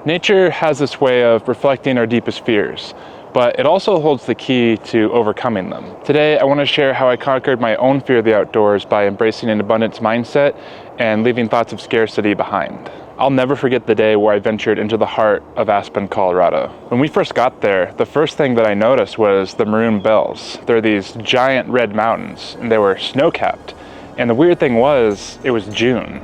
Nature has this way of reflecting our deepest fears, but it also holds the key to overcoming them. Today, I want to share how I conquered my own fear of the outdoors by embracing an abundance mindset and leaving thoughts of scarcity behind. I'll never forget the day where I ventured into the heart of Aspen, Colorado. When we first got there, the first thing that I noticed was the Maroon Bells. They're these giant red mountains, and they were snow-capped. And the weird thing was, it was June.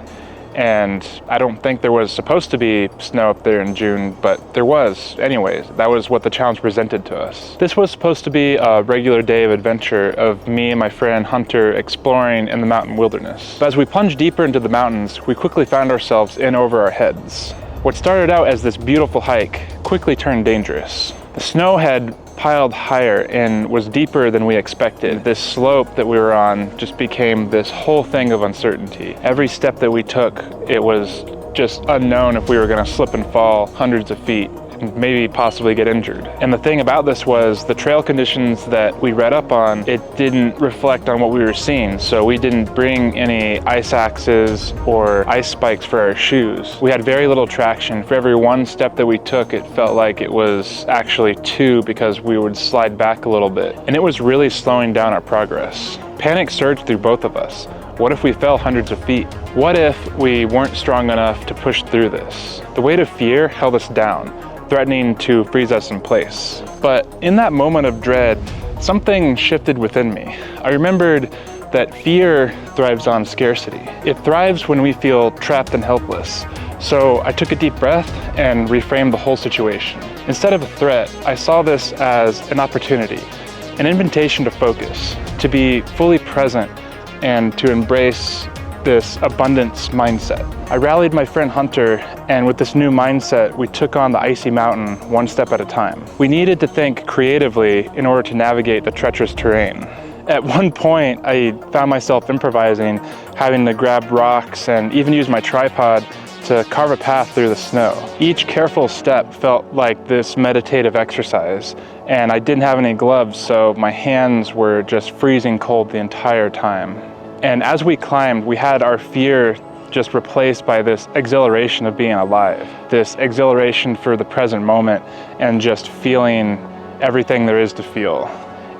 And I don't think there was supposed to be snow up there in June, but there was anyways. That was what the challenge presented to us. This was supposed to be a regular day of adventure of me and my friend Hunter exploring in the mountain wilderness. But as we plunged deeper into the mountains, we quickly found ourselves in over our heads. What started out as this beautiful hike quickly turned dangerous. The snow had piled higher and was deeper than we expected. This slope that we were on just became this whole thing of uncertainty. Every step that we took, it was just unknown if we were going to slip and fall hundreds of feet and maybe possibly get injured. And the thing about this was the trail conditions that we read up on, it didn't reflect on what we were seeing. So we didn't bring any ice axes or ice spikes for our shoes. We had very little traction. For every one step that we took, it felt like it was actually two because we would slide back a little bit. And it was really slowing down our progress. Panic surged through both of us. What if we fell hundreds of feet? What if we weren't strong enough to push through this? The weight of fear held us down, threatening to freeze us in place. But in that moment of dread, something shifted within me. I remembered that fear thrives on scarcity. It thrives when we feel trapped and helpless. So I took a deep breath and reframed the whole situation. Instead of a threat, I saw this as an opportunity, an invitation to focus, to be fully present, and to embrace this abundance mindset. I rallied my friend Hunter, and with this new mindset, we took on the icy mountain one step at a time. We needed to think creatively in order to navigate the treacherous terrain. At one point, I found myself improvising, having to grab rocks and even use my tripod to carve a path through the snow. Each careful step felt like this meditative exercise, and I didn't have any gloves, so my hands were just freezing cold the entire time. And as we climbed, we had our fear just replaced by this exhilaration of being alive, this exhilaration for the present moment and just feeling everything there is to feel.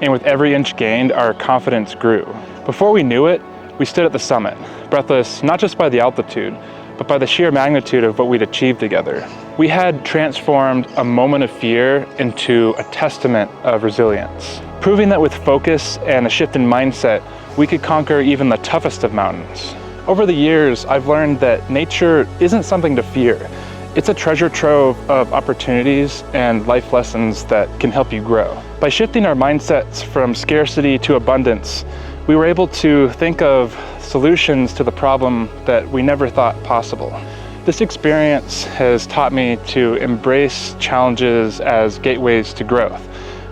And with every inch gained, our confidence grew. Before we knew it, we stood at the summit, breathless not just by the altitude, but by the sheer magnitude of what we'd achieved together. We had transformed a moment of fear into a testament of resilience, proving that with focus and a shift in mindset, we could conquer even the toughest of mountains. Over the years, I've learned that nature isn't something to fear. It's a treasure trove of opportunities and life lessons that can help you grow. By shifting our mindsets from scarcity to abundance, we were able to think of solutions to the problem that we never thought possible. This experience has taught me to embrace challenges as gateways to growth,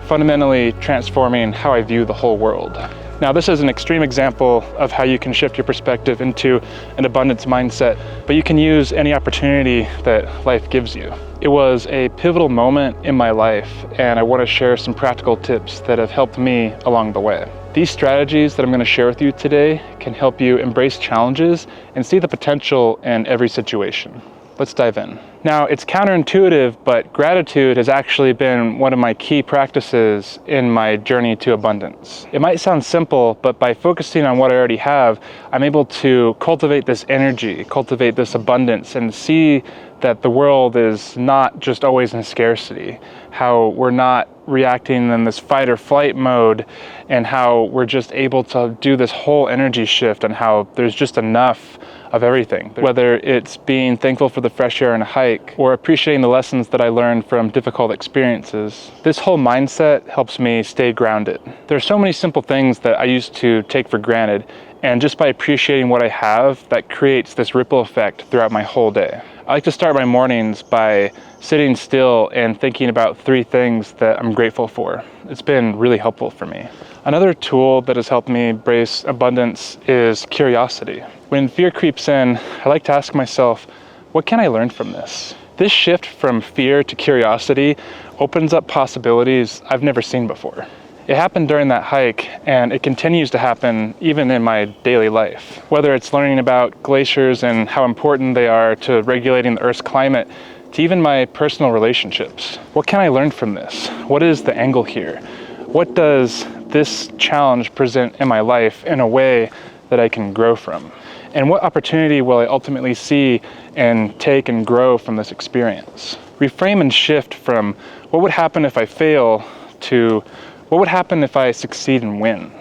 fundamentally transforming how I view the whole world. Now, this is an extreme example of how you can shift your perspective into an abundance mindset, but you can use any opportunity that life gives you. It was a pivotal moment in my life, and I want to share some practical tips that have helped me along the way. These strategies that I'm going to share with you today can help you embrace challenges and see the potential in every situation. Let's dive in. Now, it's counterintuitive, but gratitude has actually been one of my key practices in my journey to abundance. It might sound simple, but by focusing on what I already have, I'm able to cultivate this energy, cultivate this abundance, and see that the world is not just always in scarcity, how we're not reacting in this fight or flight mode, and how we're just able to do this whole energy shift and how there's just enough of everything. Whether it's being thankful for the fresh air on a hike or appreciating the lessons that I learned from difficult experiences, this whole mindset helps me stay grounded. There are so many simple things that I used to take for granted, and just by appreciating what I have, that creates this ripple effect throughout my whole day. I like to start my mornings by sitting still and thinking about 3 things that I'm grateful for. It's been really helpful for me. Another tool that has helped me embrace abundance is curiosity. When fear creeps in, I like to ask myself, what can I learn from this? This shift from fear to curiosity opens up possibilities I've never seen before. It happened during that hike, and it continues to happen even in my daily life. Whether it's learning about glaciers and how important they are to regulating the Earth's climate, to even my personal relationships. What can I learn from this? What is the angle here? What does this challenge present in my life in a way that I can grow from? And what opportunity will I ultimately see and take and grow from this experience? Reframe and shift from what would happen if I fail to what would happen if I succeed and win.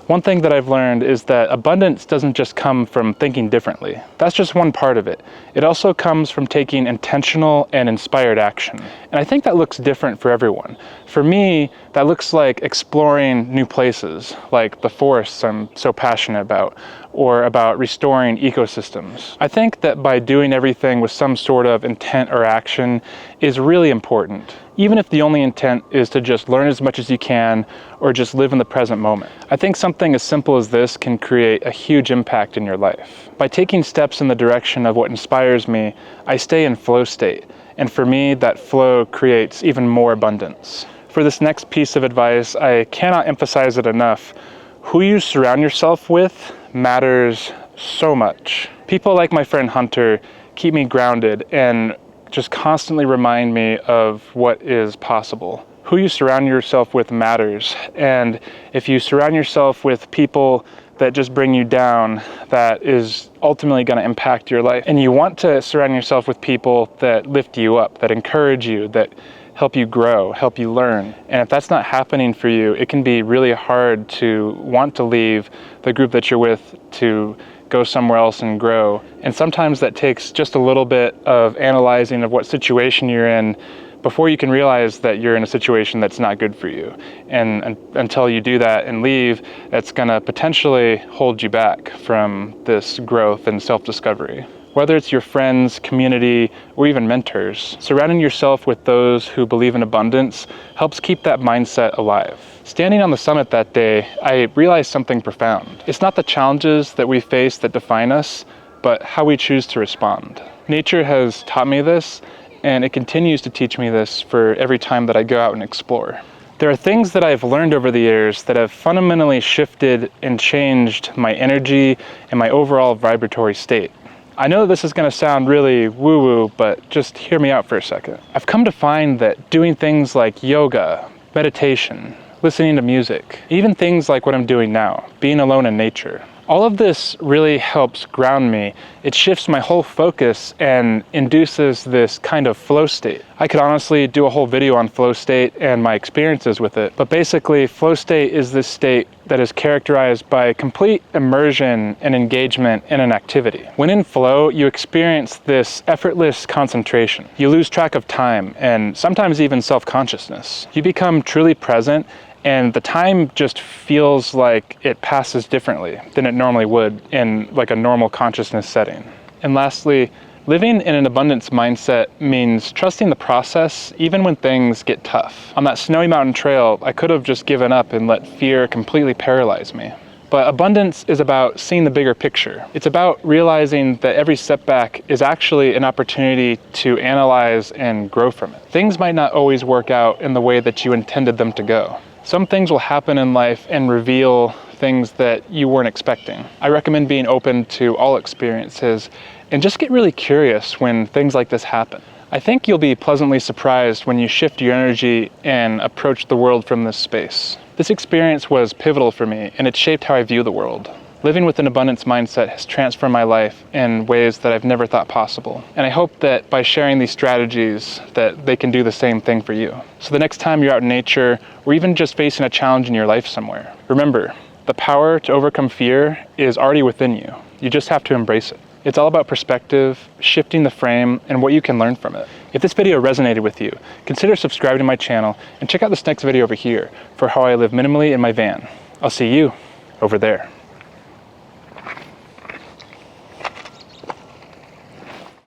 One thing that I've learned is that abundance doesn't just come from thinking differently. That's just one part of it. It also comes from taking intentional and inspired action. And I think that looks different for everyone. For me, that looks like exploring new places, like the forests I'm so passionate about, or about restoring ecosystems. I think that by doing everything with some sort of intent or action is really important, even if the only intent is to just learn as much as you can or just live in the present moment. I think something as simple as this can create a huge impact in your life. By taking steps in the direction of what inspires me, I stay in flow state. And for me, that flow creates even more abundance. For this next piece of advice, I cannot emphasize it enough. Who you surround yourself with matters so much. People like my friend Hunter keep me grounded and just constantly remind me of what is possible. Who you surround yourself with matters. And if you surround yourself with people that just bring you down, that is ultimately going to impact your life. And you want to surround yourself with people that lift you up, that encourage you, that help you grow, help you learn. And if that's not happening for you, it can be really hard to want to leave the group that you're with to go somewhere else and grow. And sometimes that takes just a little bit of analyzing of what situation you're in before you can realize that you're in a situation that's not good for you. And until you do that and leave, that's gonna potentially hold you back from this growth and self-discovery. Whether it's your friends, community, or even mentors, surrounding yourself with those who believe in abundance helps keep that mindset alive. Standing on the summit that day, I realized something profound. It's not the challenges that we face that define us, but how we choose to respond. Nature has taught me this, and it continues to teach me this for every time that I go out and explore. There are things that I've learned over the years that have fundamentally shifted and changed my energy and my overall vibratory state. I know this is going to sound really woo-woo, but just hear me out for a second. I've come to find that doing things like yoga, meditation, listening to music, even things like what I'm doing now, being alone in nature, all of this really helps ground me. It shifts my whole focus and induces this kind of flow state. I could honestly do a whole video on flow state and my experiences with it, but basically flow state is this state that is characterized by complete immersion and engagement in an activity. When in flow, you experience this effortless concentration. You lose track of time and sometimes even self-consciousness. You become truly present, and the time just feels like it passes differently than it normally would in like a normal consciousness setting. And lastly, living in an abundance mindset means trusting the process even when things get tough. On that snowy mountain trail, I could have just given up and let fear completely paralyze me. But abundance is about seeing the bigger picture. It's about realizing that every setback is actually an opportunity to analyze and grow from it. Things might not always work out in the way that you intended them to go. Some things will happen in life and reveal things that you weren't expecting. I recommend being open to all experiences and just get really curious when things like this happen. I think you'll be pleasantly surprised when you shift your energy and approach the world from this space. This experience was pivotal for me, and it shaped how I view the world. Living with an abundance mindset has transformed my life in ways that I've never thought possible. And I hope that by sharing these strategies that they can do the same thing for you. So the next time you're out in nature, or even just facing a challenge in your life somewhere, remember, the power to overcome fear is already within you. You just have to embrace it. It's all about perspective, shifting the frame, and what you can learn from it. If this video resonated with you, consider subscribing to my channel and check out this next video over here for how I live minimally in my van. I'll see you over there.